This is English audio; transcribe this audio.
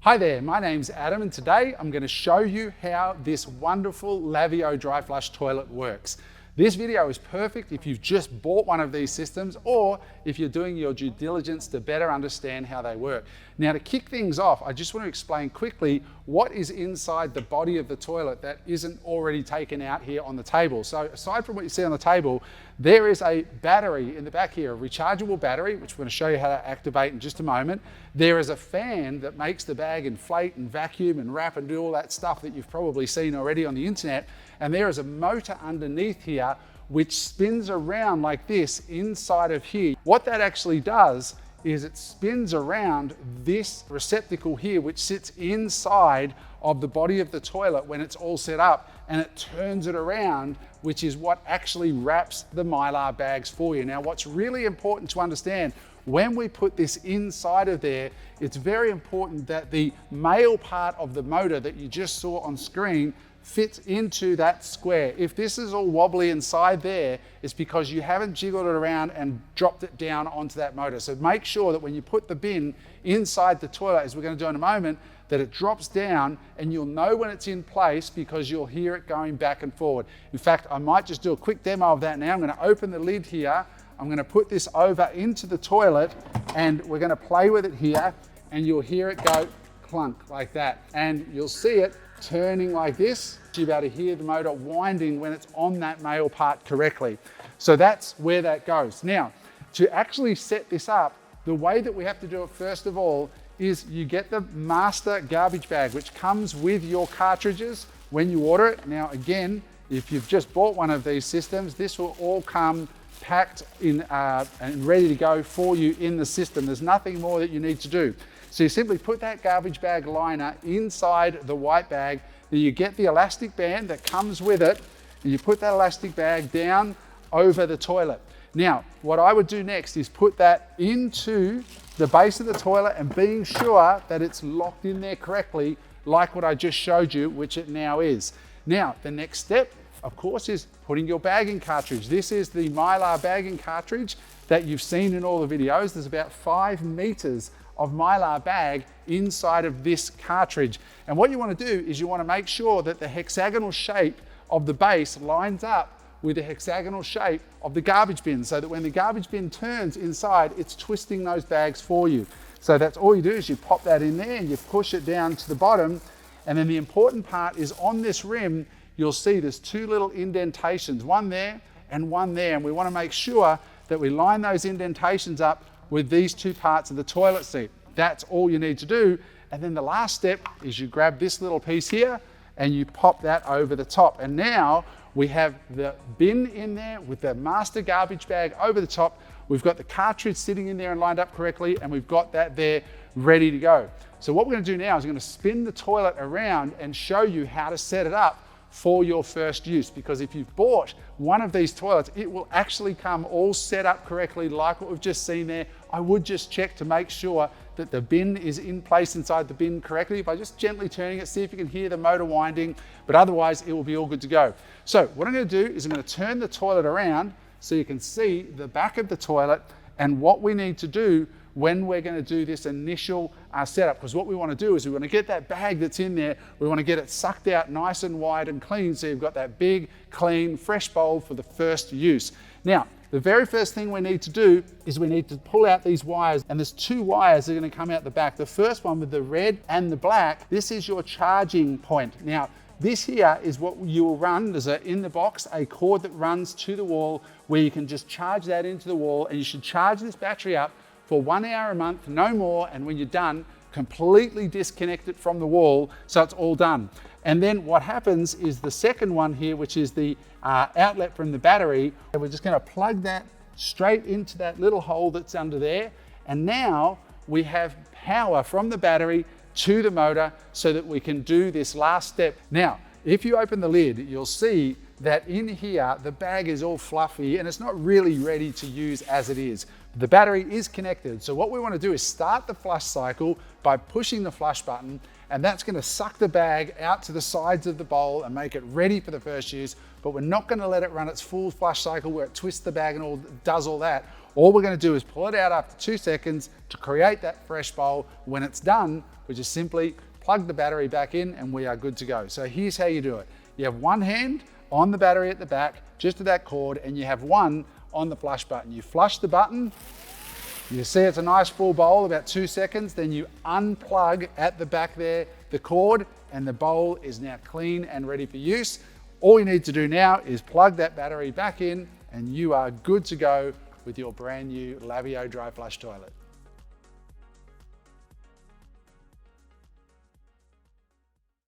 Hi there, my name's Adam and today I'm going to show you how this wonderful Laveo Dryflush toilet works. This video is perfect if you've just bought one of these systems or if you're doing your due diligence to better understand how they work. Now, to kick things off, I just want to explain quickly what is inside the body of the toilet that isn't already taken out here on the table. So aside from what you see on the table, there is a battery in the back here, a rechargeable battery, which we're going to show you how to activate in just a moment. There is a fan that makes the bag inflate and vacuum and wrap and do all that stuff that you've probably seen already on the internet. And there is a motor underneath here which spins around like this inside of here. What that actually does is it spins around this receptacle here, which sits inside of the body of the toilet when it's all set up, and it turns it around, which is what actually wraps the Mylar bags for you. Now, what's really important to understand, when we put this inside of there, it's very important that the male part of the motor that you just saw on screen fits into that square. If this is all wobbly inside there, it's because you haven't jiggled it around and dropped it down onto that motor. So make sure that when you put the bin inside the toilet, as we're going to do in a moment, that it drops down and you'll know when it's in place because you'll hear it going back and forward. In fact, I might just do a quick demo of that now. I'm going to open the lid here. I'm going to put this over into the toilet and we're going to play with it here, and you'll hear it go clunk like that. And you'll see it turning like this. You'll be able to hear the motor winding when it's on that male part correctly. So that's where that goes. Now, to actually set this up, the way that we have to do it first of all is you get the master garbage bag, which comes with your cartridges when you order it. Now, again, if you've just bought one of these systems, this will all come packed in and ready to go for you in the system. There's nothing more that you need to do. So you simply put that garbage bag liner inside the white bag, then you get the elastic band that comes with it, and you put that elastic bag down over the toilet. Now, what I would do next is put that into the base of the toilet and being sure that it's locked in there correctly, like what I just showed you, which it now is. Now, the next step, of course, is putting your bagging cartridge. This is the Mylar bagging cartridge that you've seen in all the videos. There's about 5 meters of Mylar bag inside of this cartridge. And what you want to do is you want to make sure that the hexagonal shape of the base lines up with the hexagonal shape of the garbage bin, so that when the garbage bin turns inside, it's twisting those bags for you. So that's all you do, is you pop that in there and you push it down to the bottom. And then the important part is on this rim, you'll see there's 2 little indentations, one there and one there. And we want to make sure that we line those indentations up with these 2 parts of the toilet seat. That's all you need to do. And then the last step is you grab this little piece here and you pop that over the top. And now we have the bin in there with the master garbage bag over the top. We've got the cartridge sitting in there and lined up correctly, and we've got that there ready to go. So what we're going to do now is we're going to spin the toilet around and show you how to set it up for your first use, because if you've bought one of these toilets, it will actually come all set up correctly like what we've just seen there. I would just check to make sure that the bin is in place inside the bin correctly by just gently turning it, see if you can hear the motor winding, but otherwise it will be all good to go. So what I'm going to do is I'm going to turn the toilet around so you can see the back of the toilet and what we need to do when we're going to do this initial setup. Because what we want to do is we want to get that bag that's in there, we want to get it sucked out nice and wide and clean, so you've got that big, clean, fresh bowl for the first use. Now, the very first thing we need to do is we need to pull out these wires, and there's 2 wires that are going to come out the back. The first one with the red and the black, this is your charging point. Now, this here is what you will run. There's in the box a cord that runs to the wall where you can just charge that into the wall, and you should charge this battery up for 1 hour a month, no more, and when you're done, completely disconnect it from the wall so it's all done. And then what happens is the second one here, which is the outlet from the battery, and we're just going to plug that straight into that little hole that's under there, and now we have power from the battery to the motor so that we can do this last step. Now, if you open the lid, you'll see that in here, the bag is all fluffy and it's not really ready to use as it is. The battery is connected. So what we want to do is start the flush cycle by pushing the flush button, and that's going to suck the bag out to the sides of the bowl and make it ready for the first use. But we're not going to let it run its full flush cycle where it twists the bag and all does all that. All we're going to do is pull it out after 2 seconds to create that fresh bowl. When it's done, we just simply plug the battery back in and we are good to go. So here's how you do it. You have one hand on the battery at the back, just to that cord, and you have one on the flush button. You flush the button, you see it's a nice full bowl, about 2 seconds, then you unplug at the back there the cord, and the bowl is now clean and ready for use. All you need to do now is plug that battery back in and you are good to go with your brand new Laveo Dryflush toilet.